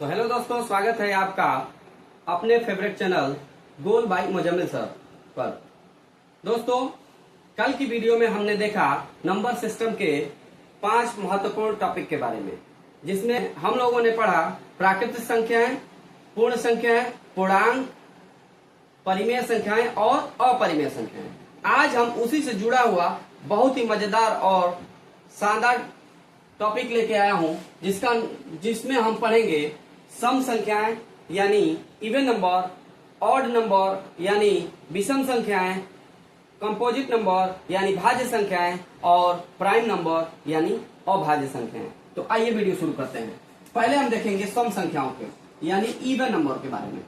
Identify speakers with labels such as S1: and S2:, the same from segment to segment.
S1: तो हेलो दोस्तों, स्वागत है आपका अपने favourite channel goal by Muzammil sir पर। दोस्तों, कल की वीडियो में हमने देखा नंबर सिस्टम के 5 महत्वपूर्ण टॉपिक के बारे में, जिसमें हम लोगों ने पढ़ा प्राकृतिक संख्याएं, पूर्ण संख्याएं, पूर्णांक, परिमेय संख्याएं और अपरिमेय संख्याएं। आज हम उसी से जुड़ा हुआ बहुत ही मजेदार और शानदार टॉपिक लेके आया हूं, जिसमें हम पढ़ेंगे सम संख्याएं यानी इवन नंबर, ऑड नंबर यानी विषम संख्याएं, कंपोजिट नंबर यानी भाज्य संख्याएं और प्राइम नंबर यानी अभाज्य संख्याएं। तो आइए वीडियो शुरू करते हैं। पहले हम देखेंगे सम संख्याओं के यानी इवन नंबर के बारे में।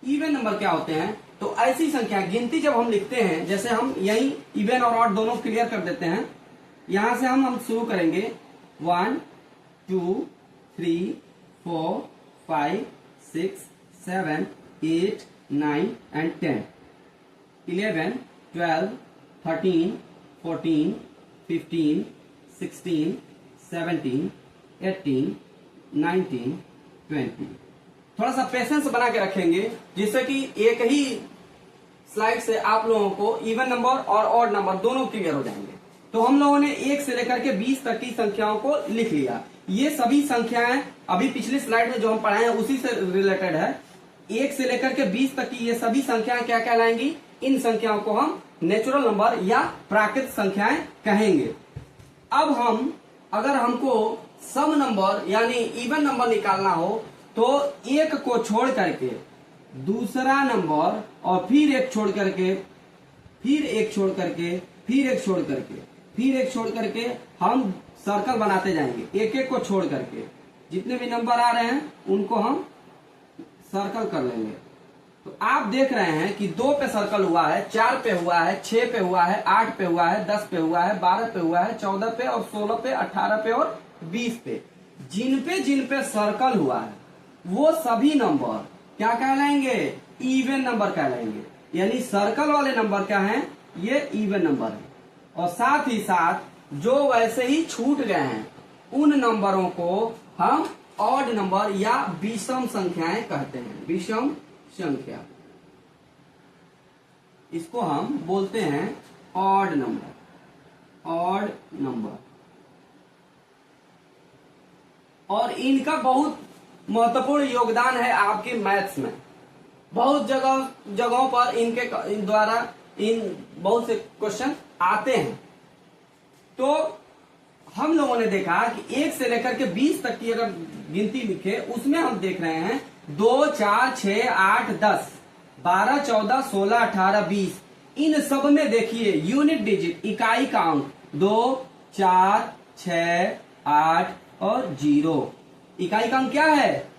S1: इवन नंबर क्या होते हैं? तो ऐसी संख्या गिनती जब हम लिखते हैं, जैसे हम यही इवन और ऑड दोनों क्लियर कर देते हैं। यहां से हम शुरू करेंगे 1 2 3 4 5 6 7 8 9 एंड 10, 11 12 13 14 15 16 17 18 19 20। थोड़ा सा पेशेंस बना के रखेंगे, जिससे कि एक ही स्लाइड से आप लोगों को इवन नंबर और ऑड नंबर दोनों क्लियर हो जाएंगे। तो हम लोगों ने 1 से लेकर के 20 तक की संख्याओं को लिख लिया। ये सभी संख्याएं अभी पिछली स्लाइड में जो हम पढ़ाए हैं उसी से रिलेटेड है। 1 से लेकर के 20 तक की ये सभी संख्याएं क्या कहलाएंगी? इन संख्याओं को हम नेचुरल नंबर या प्राकृतिक संख्याएं कहेंगे। अब अगर हमको सम नंबर यानी इवन नंबर निकालना हो, तो एक को छोड़ करके दूसरा नंबर और फिर एक छोड़ करके, फिर एक छोड़ करके, फिर एक छोड़ करके, फिर एक छोड़ करके हम सर्कल बनाते जाएंगे। एक एक को छोड़ करके जितने भी नंबर आ रहे हैं उनको हम सर्कल कर लेंगे। तो आप देख रहे हैं कि 2 पे सर्कल हुआ है, 4 पे हुआ है, 6 पे हुआ है, 8 पे हुआ है, 10 पे हुआ है, 12 पे हुआ है, 14 पे और 16 पे, 18 पे और 20 पे। जिन पे सर्कल हुआ है वो सभी नंबर क्या कहलाएंगे? इवन नंबर कहलाएंगे। यानी सर्कल वाले नंबर क्या हैं? ये इवन नंबर है। और साथ ही साथ जो वैसे ही छूट गए हैं उन नंबरों को हम ऑड नंबर या विषम संख्याएं कहते हैं। विषम संख्या, इसको हम बोलते हैं ऑड नंबर। ऑड नंबर, और इनका बहुत महत्वपूर्ण योगदान है आपके मैथ्स में। बहुत जगहों पर इनके द्वारा बहुत से क्वेश्चन आते हैं। तो हम लोगों ने देखा कि 1 से लेकर के 20 तक की अगर गिनती लिखे, उसमें हम देख रहे हैं 2 4 6 8 10 12 14 16 18 20। इन सब में देखिए यूनिट डिजिट, इकाई का अंक 2 4 6 8 और 0। इकाई का अंक क्या है?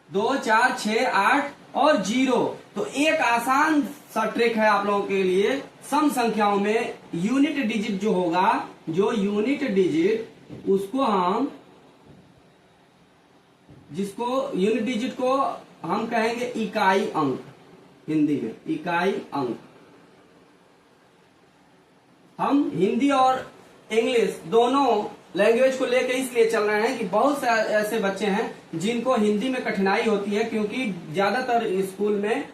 S1: 2 4 6 8 और 0। तो एक आसान सा ट्रिक है आप लोगों के लिए। सम संख्याओं में यूनिट डिजिट जो होगा, जो यूनिट डिजिट यूनिट डिजिट को हम कहेंगे इकाई अंक। हिंदी में इकाई अंक। हम हिंदी और इंग्लिश दोनों लैंग्वेज को लेकर इसलिए चल रहे हैं कि बहुत से ऐसे बच्चे हैं जिनको हिंदी में कठिनाई होती है, क्योंकि ज्यादातर स्कूल में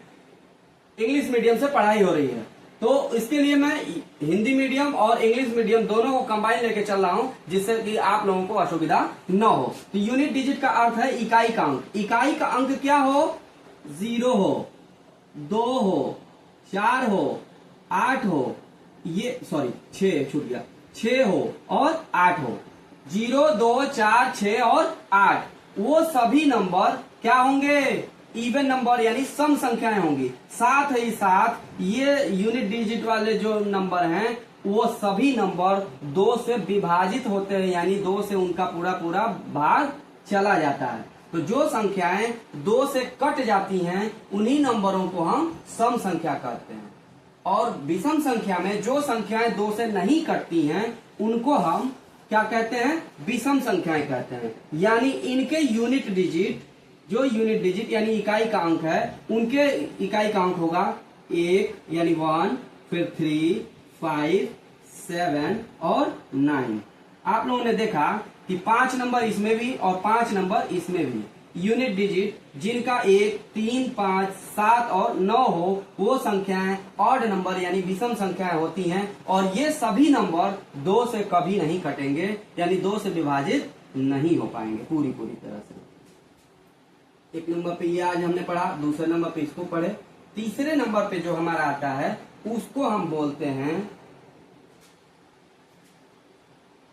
S1: इंग्लिश मीडियम से पढ़ाई हो रही है। तो इसके लिए मैं हिंदी मीडियम और इंग्लिश मीडियम दोनों को कंबाइन लेके चल रहा हूं, जिससे कि आप लोगों को असुविधा न हो। तो यूनिट डिजिट का अर्थ है इकाई का अंक। इकाई का अंक क्या हो? 0 हो, 2 हो, 4 हो, 8 हो, 6 छूट गया, 6 हो और 8 हो। 0 2 4 6 और 8 वो सभी नंबर क्या होंगे? इवन नंबर यानी सम संख्याएं होंगी। साथ ही साथ ये यूनिट डिजिट वाले जो नंबर हैं वो सभी नंबर 2 से विभाजित होते हैं, यानी 2 से उनका पूरा भाग चला जाता है। तो जो संख्याएं 2 से कट जाती हैं उन्हीं नंबरों को हम सम संख्या कहते हैं। और विषम संख्या में जो संख्याएं 2 से नहीं कटती हैं उनको हम क्या कहते हैं? विषम संख्याएं कहते हैं। यानी इनके यूनिट डिजिट, जो यूनिट डिजिट यानी इकाई का अंक है, उनके इकाई का अंक होगा 1 यानी 1, फिर 3 5 7 और 9। आप लोगों ने देखा कि 5 नंबर इसमें भी और 5 नंबर इसमें भी यूनिट डिजिट जिनका 1, 3, 5, 7 और 9 हो वो संख्याएं ऑड नंबर यानी विषम संख्याएं होती हैं और ये सभी नंबर 2 से कभी नहीं कटेंगे यानी 2 से विभाजित नहीं हो पाएंगे पूरी तरह से। एक नंबर पे ये आज हमने पढ़ा, दूसरे नंबर पे इसको पढ़े, तीसरे नंबर पे जो हमारा आता है उसको हम बोलते हैं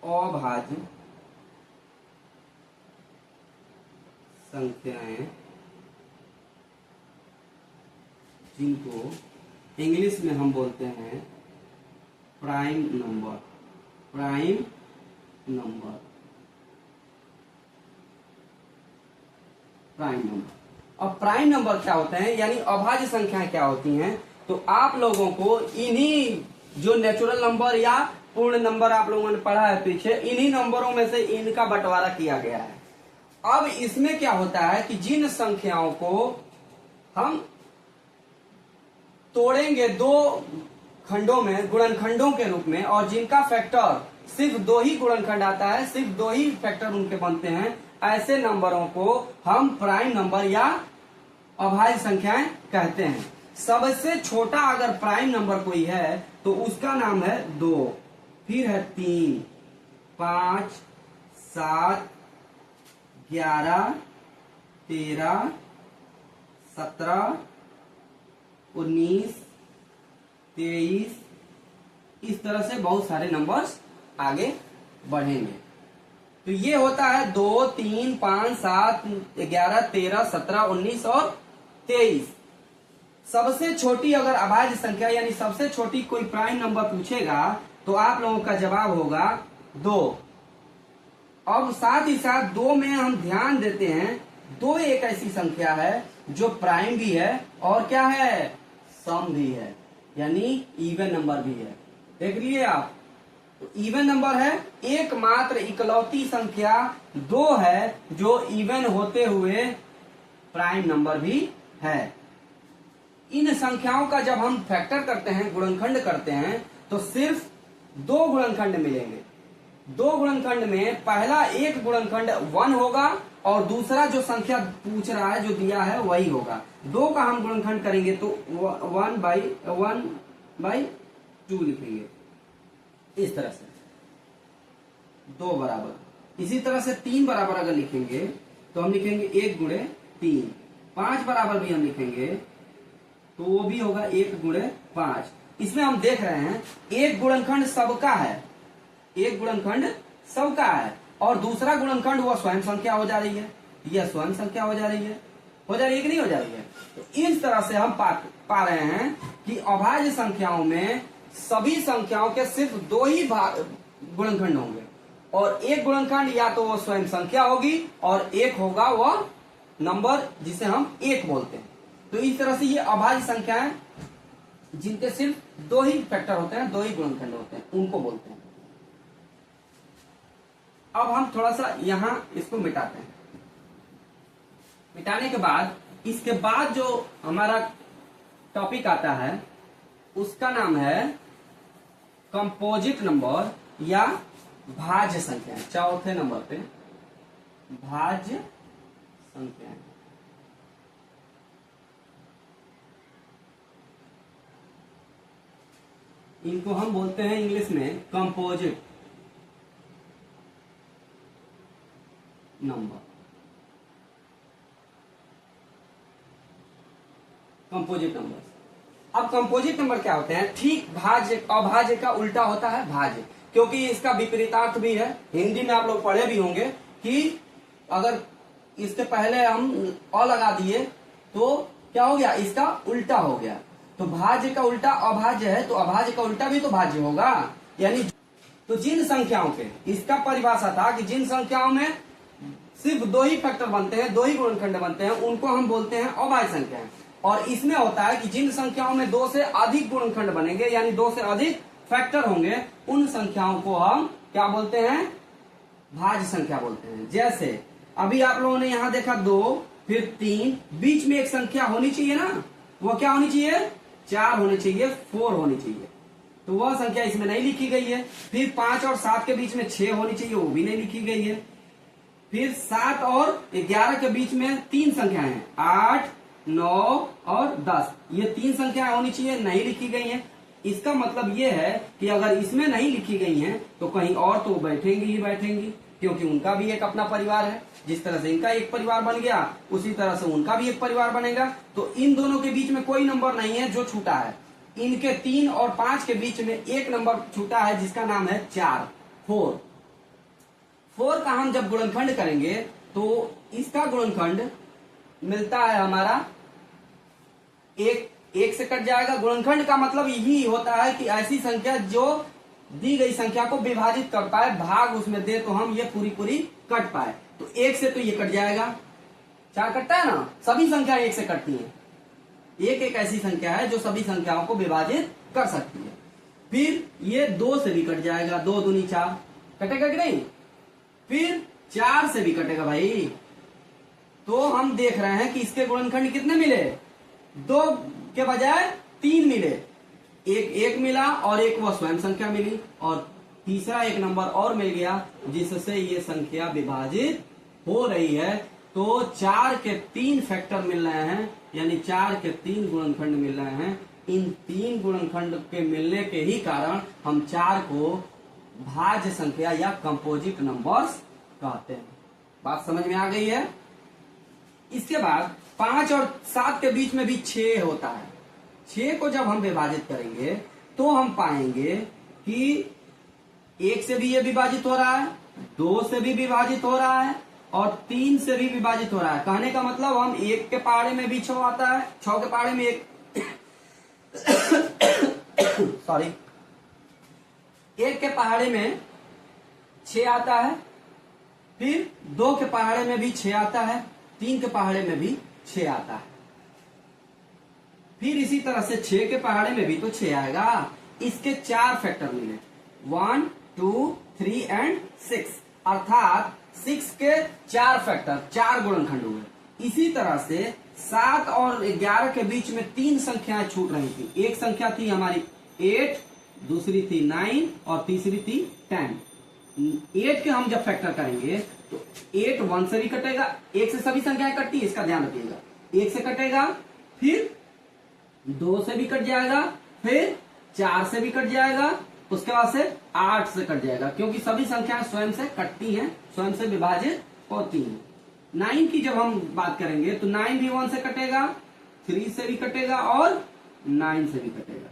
S1: अभाज्य संख्याएं, जिनको इंग्लिश में हम बोलते हैं prime number. Prime number, prime number. अब प्राइम नंबर क्या होते हैं यानी अभाज्य संख्याएं क्या होती हैं, तो आप लोगों को इन्हीं जो नेचुरल नंबर या पूर्ण नंबर आप लोगों ने पढ़ा है पीछे, इन्हीं नंबरों में से इनका बंटवारा किया गया है। अब इसमें क्या होता है कि जिन संख्याओं को हम तोड़ेंगे 2 खंडों में गुणनखंडों के रूप में और जिनका फैक्टर सिर्फ 2 ही गुणनखंड आता है, सिर्फ 2 ही फैक्टर उनके बनते हैं, ऐसे नंबरों को हम प्राइम नंबर या अभाज्य संख्याएं कहते हैं। सबसे छोटा अगर प्राइम नंबर कोई है तो उसका नाम है 2, फिर है 3, 5, 7, 11, 13, 17, 19, 23, इस तरह से बहुत सारे नंबर्स आगे बढ़ेंगे। तो ये होता है 2, 3, 5, 7, 11, 13, 17, 19 और 23। सबसे छोटी अगर अभाज्य संख्या यानी सबसे छोटी कोई प्राइम नंबर पूछेगा तो आप लोगों का जवाब होगा 2। अब साथ ही साथ 2 में हम ध्यान देते हैं 2 एक ऐसी संख्या है जो प्राइम भी है और क्या है, सम भी है, यानी इवन नंबर भी है। देख लिए आप, तो इवन नंबर है, एकमात्र इकलौती संख्या 2 है जो इवन होते हुए प्राइम नंबर भी है। इन संख्याओं का जब हम फैक्टर करते हैं, गुणनखंड करते हैं, तो सिर्फ 2 गुणनखंड मिलेंगे। 2 गुणनखंड में पहला एक गुणनखंड 1 होगा और दूसरा जो संख्या पूछ रहा है जो दिया है वही होगा। 2 का हम गुणनखंड करेंगे तो 1/2 लिखेंगे इस तरह से, 2 बराबर। इसी तरह से 3 बराबर अगर लिखेंगे तो हम लिखेंगे 1 गुणे 3। 5 बराबर भी हम लिखेंगे तो वो भी होगा 1 गुणे 5। इसमें हम देख रहे हैं एक गुणनखंड सबका है, एक गुणनखंड सबका है और दूसरा गुणनखंड वो स्वयं संख्या हो जा रही है, यह स्वयं संख्या हो जा रही है कि नहीं हो जा रही है। तो इस तरह से हम पा रहे हैं कि अभाज्य संख्याओं में सभी संख्याओं के सिर्फ 2 ही गुणनखंड होंगे और एक गुणनखंड या तो वो स्वयं संख्या होगी और एक होगा वह नंबर जिसे हम 1 बोलते हैं। तो इस तरह से ये अभाज्य संख्याएं जिनके सिर्फ 2 ही फैक्टर होते हैं, 2 ही गुणनखंड होते हैं, उनको बोलते हैं। अब हम थोड़ा सा यहां इसको मिटाते हैं। मिटाने के बाद इसके बाद जो हमारा टॉपिक आता है उसका नाम है कंपोजिट नंबर या भाज्य संख्याएं। चौथे नंबर पे भाज्य संख्याएं। इनको हम बोलते हैं इंग्लिश में कंपोजिट नंबर। Composite number. अब कंपोजिट नंबर क्या होते हैं, ठीक भाज्य अभाज्य का उल्टा होता है भाज्य, क्योंकि इसका विपरीतार्थ भी है। हिंदी में आप लोग पढ़े भी होंगे कि अगर इसके पहले हम अ लगा दिए तो क्या हो गया, इसका उल्टा हो गया। तो भाज्य का उल्टा अभाज्य है, तो अभाज्य का उल्टा भी तो भाज्य होगा। यानी तो जिन संख्याओं के, इसका परिभाषा था कि जिन संख्याओं में सिर्फ 2 ही फैक्टर बनते हैं, 2 ही गुणनखंड बनते हैं, उनको हम बोलते हैं अभाज्य संख्याएं। और इसमें होता है कि जिन संख्याओं में 2 से अधिक गुणनखंड बनेंगे यानी 2 से अधिक फैक्टर होंगे, उन संख्याओं को हम क्या बोलते हैं, भाज्य संख्या बोलते हैं। जैसे अभी आप लोगों ने यहां देखा 2, फिर 3, बीच में एक संख्या होनी चाहिए ना, वो क्या होनी चाहिए, 4 होनी चाहिए, 4 होनी चाहिए। तो वह संख्या इसमें नहीं लिखी गई है। फिर 5 और 7 के बीच में 6 होनी चाहिए, वो भी नहीं लिखी गई है। फिर 7 और 11 के बीच में 3 संख्याएं हैं, 8, 9 और 10, ये 3 संख्याएं होनी चाहिए, नहीं लिखी गई हैं। इसका मतलब ये है कि अगर इसमें नहीं लिखी गई हैं तो कहीं और तो बैठेंगी ही बैठेंगी, क्योंकि उनका भी एक अपना परिवार है। जिस तरह से इनका एक परिवार बन गया उसी तरह से उनका भी एक परिवार बनेगा। तो इन दोनों के बीच में कोई नंबर नहीं है जो छूटा है। इनके 3 और 5 के बीच में एक नंबर छूटा है जिसका नाम है 4, 4 का हम जब गुणनखंड करेंगे तो इसका गुणनखंड मिलता है हमारा एक से कट जाएगा। गुणनखंड का मतलब यही होता है कि ऐसी संख्या जो दी गई संख्या को विभाजित कर पाए, भाग उसमें दे तो हम ये पूरी पूरी कट पाए। तो 1 से तो ये कट जाएगा, 4 कटता है ना, सभी संख्या 1 से कटती हैं। एक ऐसी संख्या है जो सभी संख्याओं को विभाजित कर सकती है। फिर ये 2 से भी कट जाएगा, 2 दूनी 4, कटेगा कि नहीं। फिर 4 से भी कटेगा भाई। तो हम देख रहे हैं कि इसके गुणनखंड कितने मिले, 2 के बजाय 3 मिले। एक मिला और एक वह स्वयं संख्या मिली, और तीसरा एक नंबर और मिल गया जिससे ये संख्या विभाजित हो रही है। तो 4 के 3 फैक्टर मिल रहे हैं, यानी 4 के 3 गुणनखंड मिल रहे हैं। इन 3 गुणनखंड के मिलने के ही कारण हम 4 को भाज्य संख्या या कंपोजिट नंबर्स कहते हैं। बात समझ में आ गई है। इसके बाद 5 और 7 के बीच में भी 6 होता है। 6 को जब हम विभाजित करेंगे तो हम पाएंगे कि 1 से भी ये विभाजित हो रहा है, 2 से भी विभाजित हो रहा है और 3 से भी विभाजित हो रहा है। कहने का मतलब हम 1 के पहाड़े में भी 6 आता है, 6 के पहाड़े में 1 सॉरी 1 के पहाड़े में 6 आता है, फिर 2 के पहाड़े में भी 6 आता है, 3 के पहाड़े में भी 6 आता है। फिर इसी तरह से 6 के पहाड़े में भी तो 6 आएगा। इसके 4 फैक्टर मिले, 1, 2, 3 एंड 6, अर्थात 6 के 4 फैक्टर, 4 गुणनखंड हुए। इसी तरह से 7 और 11 के बीच में 3 संख्याएं छूट रही थी। एक संख्या थी हमारी 8, दूसरी थी 9 और तीसरी थी 10। 8 के हम जब फैक्टर करेंगे तो 8 1 से भी कटेगा, 1 से सभी संख्याएं कटती है, इसका ध्यान रखिएगा। 1 से कटेगा, फिर 2 से भी कट जाएगा, फिर 4 से भी कट जाएगा, उसके बाद से 8 से कट जाएगा, क्योंकि सभी संख्याएं स्वयं से कटती हैं, स्वयं से विभाजित होती हैं। 9 की जब हम बात करेंगे तो 9 भी 1 से कटेगा, 3 से भी कटेगा और 9 से भी कटेगा।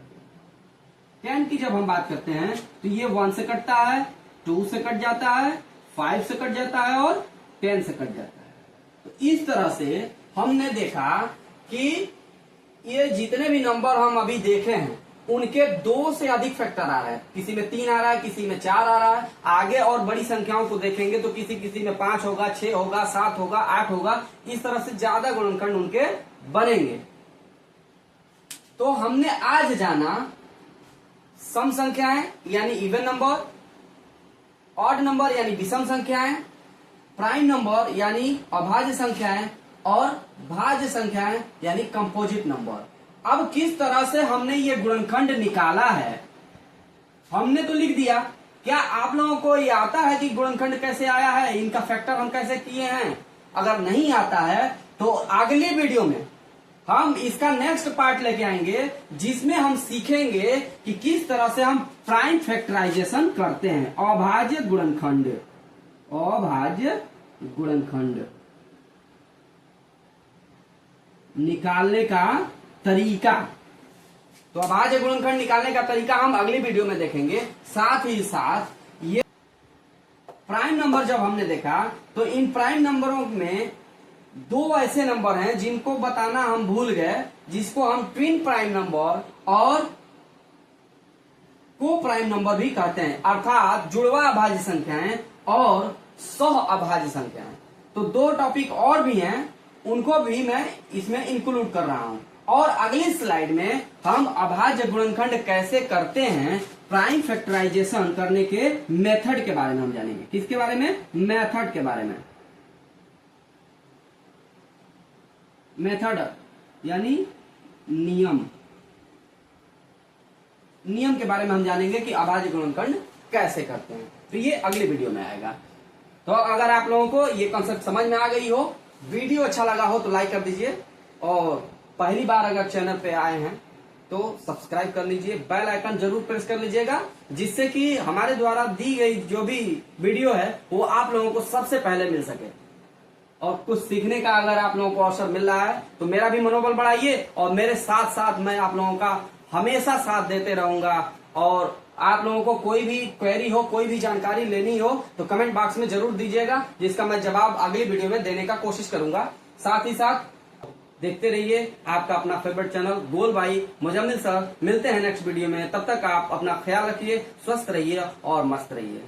S1: 10 की जब हम बात करते हैं तो ये 1 से कटता है, 2 से कट जाता है, 5 से कट जाता है और 10 से कट जाता है। तो इस तरह से हमने देखा कि ये जितने भी नंबर हम अभी देखे हैं उनके 2 से अधिक फैक्टर आ रहे हैं। किसी में 3 आ रहा है, किसी में 4 आ रहा है। आगे और बड़ी संख्याओं को देखेंगे तो किसी किसी में 5 होगा, 6 होगा, 7 होगा, 8 होगा। इस तरह से ज्यादा गुणनखंड उनके बनेंगे। तो हमने आज जाना सम संख्याएं यानी इवन नंबर, ऑड नंबर यानी विषम संख्याएं, प्राइम नंबर यानी अभाज्य संख्याएं और भाज्य संख्याएं यानी कंपोजिट नंबर। अब किस तरह से हमने ये गुणनखंड निकाला है, हमने तो लिख दिया। क्या आप लोगों को ये आता है कि गुणनखंड कैसे आया है, इनका फैक्टर हम कैसे किए हैं? अगर नहीं आता है तो अगले वीडियो में हम इसका नेक्स्ट पार्ट लेके आएंगे, जिसमें हम सीखेंगे कि किस तरह से हम प्राइम फैक्टराइजेशन करते हैं, अभाज्य गुणनखंड, अभाज्य गुणनखंड निकालने का तरीका। तो अभाज्य गुणनखंड निकालने का तरीका हम अगली वीडियो में देखेंगे। साथ ही साथ ये प्राइम नंबर जब हमने देखा तो इन प्राइम नंबरों में 2 ऐसे नंबर हैं जिनको बताना हम भूल गए, जिसको हम ट्विन प्राइम नंबर और को प्राइम नंबर भी कहते हैं, अर्थात जुड़वा अभाज्य संख्याएं और सह अभाज्य संख्याएं। तो 2 टॉपिक और भी हैं, उनको भी मैं इसमें इंक्लूड कर रहा हूं। और अगली स्लाइड में हम अभाज्य गुणनखंड कैसे करते हैं, प्राइम फैक्टराइजेशन करने के मेथड के बारे में हम जानेंगे। किसके बारे में? मेथड के बारे में। मेथड यानी नियम, नियम के बारे में हम जानेंगे कि अभाज्य गुणनखंड कैसे करते हैं। तो ये अगली वीडियो में आएगा। तो अगर आप लोगों को ये कॉन्सेप्ट समझ में आ गई हो, वीडियो अच्छा लगा हो तो लाइक कर दीजिए, और पहली बार अगर चैनल पे आए हैं तो सब्सक्राइब कर लीजिए, बेल आइकन जरूर प्रेस कर लीजिएगा, जिससे कि हमारे द्वारा दी गई जो भी वीडियो है वो आप लोगों को सबसे पहले मिल सके। और कुछ सीखने का अगर आप लोगों को अवसर मिल रहा है तो मेरा भी मनोबल बढ़ाइए, और मेरे साथ साथ मैं आप लोगों का हमेशा साथ देते रहूंगा। और आप लोगों को कोई भी क्वेरी हो, कोई भी जानकारी लेनी हो तो कमेंट बॉक्स में जरूर दीजिएगा, जिसका मैं जवाब अगली वीडियो में देने का कोशिश करूंगा। साथ ही साथ देखते रहिए आपका अपना फेवरेट चैनल गोल भाई मुजम्मिल सर। मिलते हैं नेक्स्ट वीडियो में, तब तक आप अपना ख्याल रखिए, स्वस्थ रहिए और मस्त रहिए।